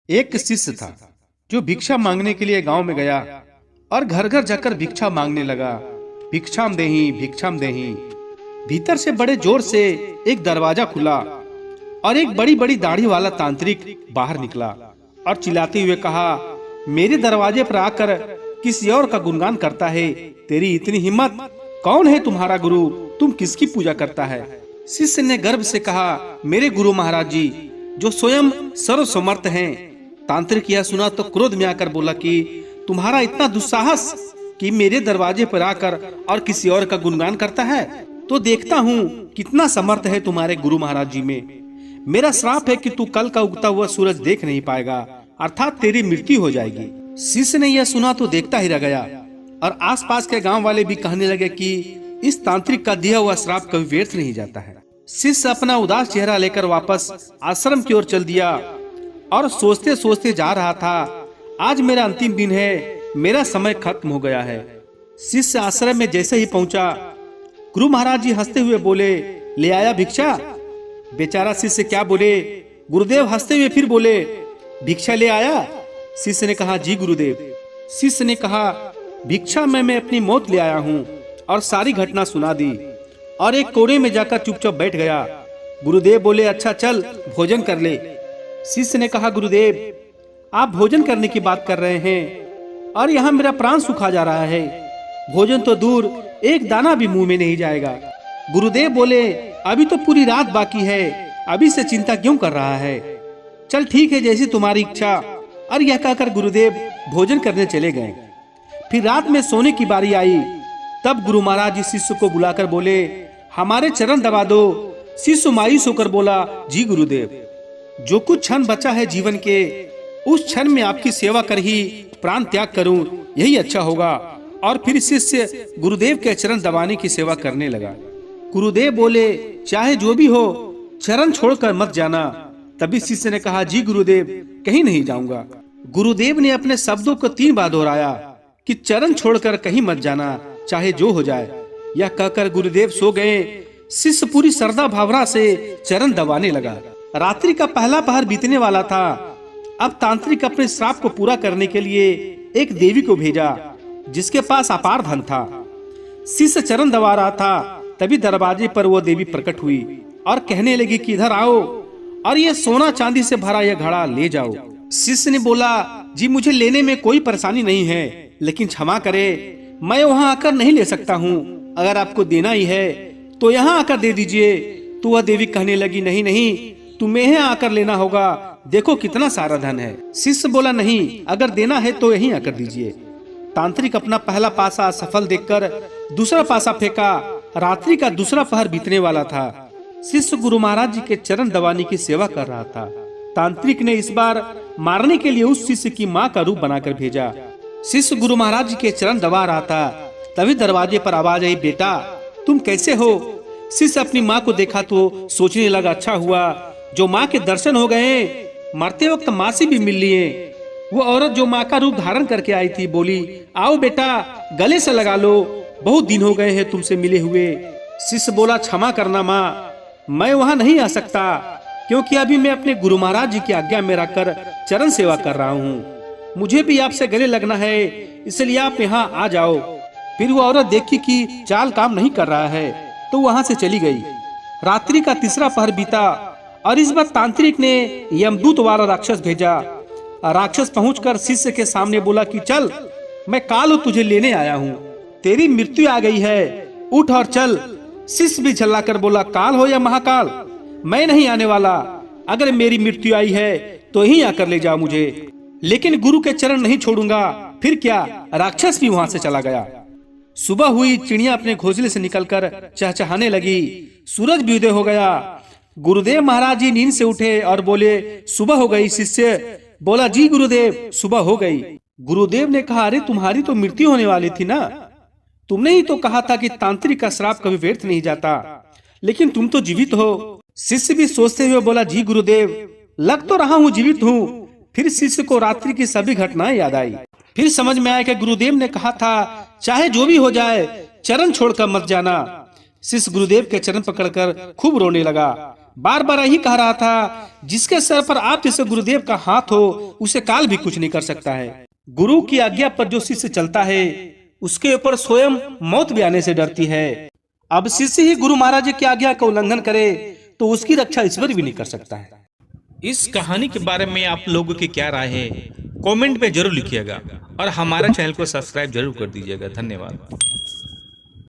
एक शिष्य था जो भिक्षा मांगने के लिए गांव में गया और घर घर जाकर भिक्षा मांगने लगा। भिक्षाम देही भिक्षाम देही। भीतर से बड़े जोर से एक दरवाजा खुला और एक बड़ी बड़ी दाढ़ी वाला तांत्रिक बाहर निकला और चिल्लाते हुए कहा, मेरे दरवाजे पर आकर किसी और का गुणगान करता है। तेरी इतनी हिम्मत! कौन है तुम्हारा गुरु? तुम किसकी पूजा करता है? शिष्य ने गर्व से कहा, मेरे गुरु महाराज जी जो स्वयं सर्वसमर्थ हैं। तांत्रिक यह सुना तो क्रोध में आकर बोला कि तुम्हारा इतना दुस्साहस कि मेरे दरवाजे पर आकर और किसी और का गुणगान करता है, तो देखता हूँ कितना समर्थ है तुम्हारे गुरु महाराज जी में। मेरा श्राप है कि तू कल का उगता हुआ सूरज देख नहीं पाएगा, अर्थात तेरी मृत्यु हो जाएगी। शिष्य ने यह सुना तो देखता ही रह गया और आसपास के गांव वाले भी कहने लगे कि इस तांत्रिक का दिया हुआ श्राप कभी व्यर्थ नहीं जाता है। शिष्य अपना उदास चेहरा लेकर वापस आश्रम की ओर चल दिया और सोचते सोचते जा रहा था, आज मेरा अंतिम दिन है, मेरा समय खत्म हो गया है। शिष्य आश्रम में जैसे ही पहुंचा, गुरु महाराज जी हंसते हुए बोले, ले आया भिक्षा? बेचारा शिष्य क्या बोले। गुरुदेव हंसते हुए फिर बोले, भिक्षा ले आया? शिष्य ने कहा, जी गुरुदेव। शिष्य ने कहा, भिक्षा में मैं अपनी मौत ले आया हूँ, और सारी घटना सुना दी और एक कोने में जाकर चुपचाप बैठ गया। गुरुदेव बोले, अच्छा चल भोजन कर ले। शिष्य ने कहा, गुरुदेव आप भोजन करने की बात कर रहे हैं और यहाँ मेरा प्राण सूखा जा रहा है। भोजन तो दूर, एक दाना भी मुंह में नहीं जाएगा। गुरुदेव बोले, अभी तो पूरी रात बाकी है, अभी से चिंता क्यों कर रहा है? चल ठीक है, जैसी तुम्हारी इच्छा। और यह कहकर गुरुदेव भोजन करने चले गए। फिर रात में सोने की बारी आई, तब गुरु महाराज जी शिष्य को बुलाकर बोले, हमारे चरण दबा दो। शिष्य मायूस होकर बोला, जी गुरुदेव, जो कुछ क्षण बचा है जीवन के, उस क्षण में आपकी सेवा कर ही प्राण त्याग करूं, यही अच्छा होगा। और फिर शिष्य गुरुदेव के चरण दबाने की सेवा करने लगा। गुरुदेव बोले, चाहे जो भी हो, चरण छोड़कर मत जाना। तभी शिष्य ने कहा, जी गुरुदेव, कहीं नहीं जाऊंगा। गुरुदेव ने अपने शब्दों को 3 बार दोहराया कि चरण छोड़कर कहीं मत जाना, चाहे जो हो जाए। यह कहकर गुरुदेव सो गए। शिष्य पूरी श्रद्धा भावना से चरण दबाने लगा। रात्रि का पहला पहर बीतने वाला था। अब तांत्रिक अपने श्राप को पूरा करने के लिए एक देवी को भेजा जिसके पास अपार धन था। शिष्य चरण दबा रहा था, तभी दरवाजे पर वो देवी प्रकट हुई और कहने लगी कि इधर आओ और ये सोना चांदी से भरा यह घड़ा ले जाओ। शिष्य ने बोला, जी मुझे लेने में कोई परेशानी नहीं है, लेकिन क्षमा करे, मैं वहाँ आकर नहीं ले सकता हूँ। अगर आपको देना ही है तो यहाँ आकर दे दीजिए। तो वह देवी कहने लगी, नहीं नहीं, तुम्हें यहाँ आकर लेना होगा, देखो कितना सारा धन है। शिष्य बोला, नहीं, अगर देना है तो यहीं आकर दीजिए। तांत्रिक अपना पहला पासा सफल देखकर दूसरा पासा फेंका। रात्रि का दूसरा पहर बीतने वाला था। शिष्य गुरु महाराज जी के चरण दबाने की सेवा कर रहा था। तांत्रिक ने इस बार मारने के लिए उस शिष्य की माँ का रूप बनाकर भेजा। शिष्य गुरु महाराज जी के चरण दबा रहा था, तभी दरवाजे पर आवाज आई, बेटा तुम कैसे हो? शिष्य अपनी माँ को देखा तो सोचने लगा, अच्छा हुआ जो माँ के दर्शन हो गए। मरते वक्त माँ से भी मिल लिए। वो औरत जो माँ का रूप धारण करके आई थी बोली, आओ बेटा गले से लगा लो, बहुत दिन हो गए हैं तुमसे मिले हुए। शिष्य बोला, क्षमा करना माँ, मैं वहाँ नहीं आ सकता क्योंकि अभी मैं अपने गुरु महाराज जी की आज्ञा में रहकर चरण सेवा कर रहा हूँ। मुझे भी आपसे गले लगना है, इसलिए आप यहाँ आ जाओ। फिर वो औरत देखी कि चाल काम नहीं कर रहा है तो वहाँ से चली गई। रात्रि का तीसरा पहर बीता और इस बार तांत्रिक ने यमदूत वाला राक्षस भेजा। राक्षस पहुंचकर शिष्य के सामने बोला कि चल, मैं काल तुझे लेने आया हूँ, तेरी मृत्यु आ गई है, उठ और चल। शिष्य भी झल्लाकर बोला, काल हो या महाकाल, मैं नहीं आने वाला। अगर मेरी मृत्यु आई है तो यहीं आकर ले जाओ मुझे, लेकिन गुरु के चरण नहीं छोड़ूंगा। फिर क्या, राक्षस भी वहां से चला गया। सुबह हुई, चिड़िया अपने घोंसले से निकलकर चहचहाने लगी। सूरज भी उदय हो गया। गुरुदेव महाराज जी नींद से उठे और बोले, सुबह हो गई। शिष्य बोला, जी गुरुदेव सुबह हो गई। गुरुदेव ने कहा, अरे तुम्हारी तो मृत्यु होने वाली थी ना, तुमने ही तो कहा था कि तांत्रिक का श्राप कभी व्यर्थ नहीं जाता, लेकिन तुम तो जीवित हो। शिष्य भी सोचते हुए बोला, जी गुरुदेव लग तो रहा हूँ जीवित हूँ। फिर शिष्य को रात्रि की सभी घटनाएं याद आई। फिर समझ में आया कि गुरुदेव ने कहा था, चाहे जो भी हो जाए चरण छोड़कर मत जाना। शिष्य गुरुदेव के चरण पकड़कर खूब रोने लगा। बार बार यही कह रहा था, जिसके सर पर आप जैसे गुरुदेव का हाथ हो उसे काल भी कुछ नहीं कर सकता है। गुरु की आज्ञा पर जो शिष्य चलता है उसके ऊपर स्वयं मौत भी आने से डरती है। अब शिष्य ही गुरु महाराज की आज्ञा का उल्लंघन करे तो उसकी रक्षा ईश्वर भी नहीं कर सकता है। इस कहानी के बारे में आप लोगों की क्या राय है, कमेंट में जरूर लिखिएगा और हमारे चैनल को सब्सक्राइब जरूर कर दीजिएगा। धन्यवाद।